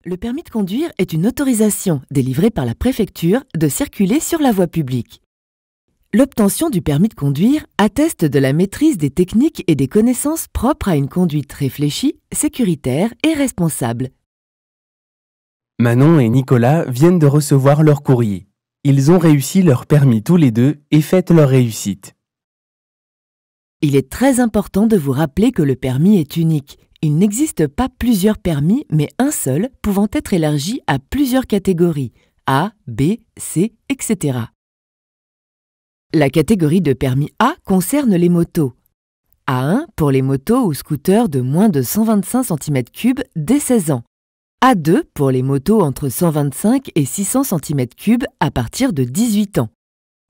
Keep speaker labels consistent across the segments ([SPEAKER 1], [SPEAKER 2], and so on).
[SPEAKER 1] Le permis de conduire est une autorisation délivrée par la préfecture de circuler sur la voie publique. L'obtention du permis de conduire atteste de la maîtrise des techniques et des connaissances propres à une conduite réfléchie, sécuritaire et responsable.
[SPEAKER 2] Manon et Nicolas viennent de recevoir leur courrier. Ils ont réussi leur permis tous les deux et fêtent leur réussite.
[SPEAKER 1] Il est très important de vous rappeler que le permis est unique. Il n'existe pas plusieurs permis, mais un seul pouvant être élargi à plusieurs catégories A, B, C, etc. La catégorie de permis A concerne les motos. A1 pour les motos ou scooters de moins de 125 cm3 dès 16 ans. A2 pour les motos entre 125 et 600 cm3 à partir de 18 ans.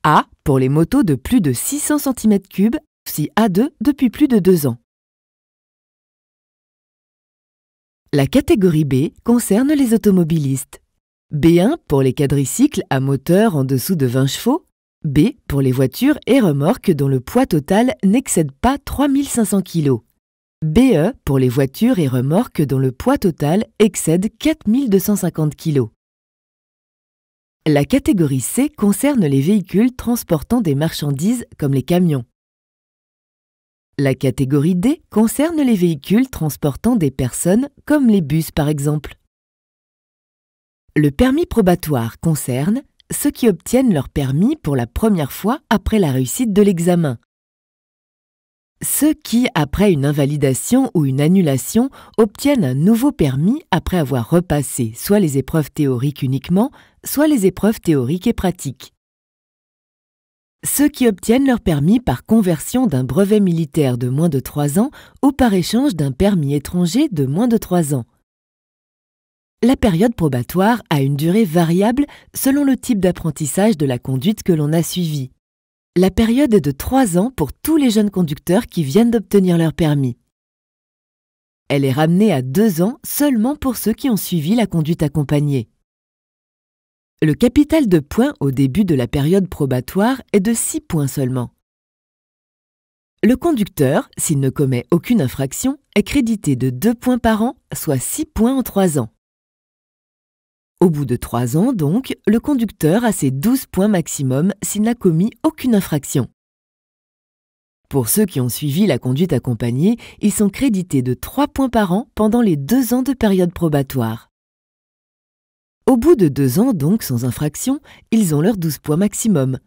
[SPEAKER 1] A pour les motos de plus de 600 cm3, si A2 depuis plus de 2 ans. La catégorie B concerne les automobilistes. B1 pour les quadricycles à moteur en dessous de 20 chevaux. B pour les voitures et remorques dont le poids total n'excède pas 3500 kg. BE pour les voitures et remorques dont le poids total excède 4250 kg. La catégorie C concerne les véhicules transportant des marchandises comme les camions. La catégorie D concerne les véhicules transportant des personnes comme les bus par exemple. Le permis probatoire concerne ceux qui obtiennent leur permis pour la première fois après la réussite de l'examen. Ceux qui, après une invalidation ou une annulation, obtiennent un nouveau permis après avoir repassé soit les épreuves théoriques uniquement, soit les épreuves théoriques et pratiques. Ceux qui obtiennent leur permis par conversion d'un brevet militaire de moins de 3 ans ou par échange d'un permis étranger de moins de 3 ans. La période probatoire a une durée variable selon le type d'apprentissage de la conduite que l'on a suivi. La période est de 3 ans pour tous les jeunes conducteurs qui viennent d'obtenir leur permis. Elle est ramenée à 2 ans seulement pour ceux qui ont suivi la conduite accompagnée. Le capital de points au début de la période probatoire est de 6 points seulement. Le conducteur, s'il ne commet aucune infraction, est crédité de 2 points par an, soit 6 points en 3 ans. Au bout de 3 ans, donc, le conducteur a ses 12 points maximum s'il n'a commis aucune infraction. Pour ceux qui ont suivi la conduite accompagnée, ils sont crédités de 3 points par an pendant les 2 ans de période probatoire. Au bout de 2 ans, donc sans infraction, ils ont leurs 12 points maximum.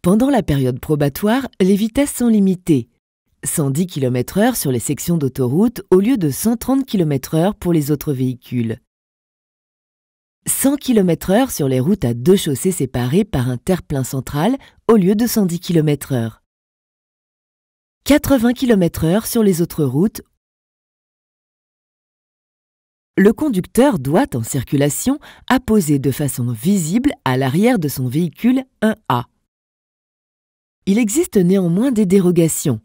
[SPEAKER 1] Pendant la période probatoire, les vitesses sont limitées. 110 km/h sur les sections d'autoroute au lieu de 130 km/h pour les autres véhicules. 100 km/h sur les routes à 2 chaussées séparées par un terre-plein central au lieu de 110 km/h. 80 km/h sur les autres routes. Le conducteur doit, en circulation, apposer de façon visible à l'arrière de son véhicule un A. Il existe néanmoins des dérogations.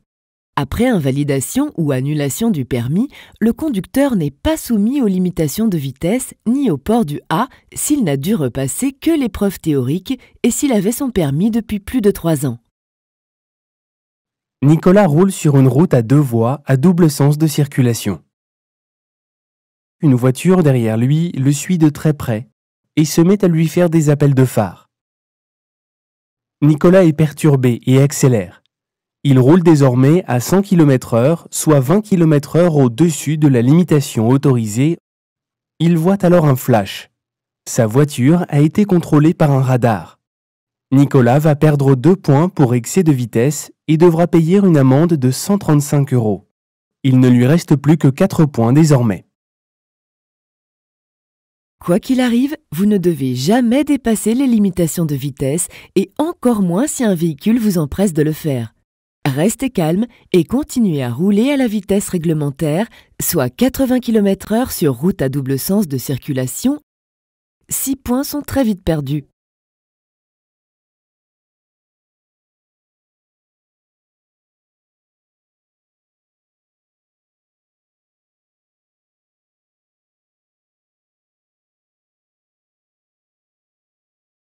[SPEAKER 1] Après invalidation ou annulation du permis, le conducteur n'est pas soumis aux limitations de vitesse ni au port du A s'il n'a dû repasser que l'épreuve théorique et s'il avait son permis depuis plus de 3 ans.
[SPEAKER 2] Nicolas roule sur une route à 2 voies à double sens de circulation. Une voiture derrière lui le suit de très près et se met à lui faire des appels de phare. Nicolas est perturbé et accélère. Il roule désormais à 100 km/h, soit 20 km/h au-dessus de la limitation autorisée. Il voit alors un flash. Sa voiture a été contrôlée par un radar. Nicolas va perdre 2 points pour excès de vitesse et devra payer une amende de 135 €. Il ne lui reste plus que 4 points désormais.
[SPEAKER 1] Quoi qu'il arrive, vous ne devez jamais dépasser les limitations de vitesse et encore moins si un véhicule vous empresse de le faire. Restez calme et continuez à rouler à la vitesse réglementaire, soit 80 km/h sur route à double sens de circulation. 6 points sont très vite perdus.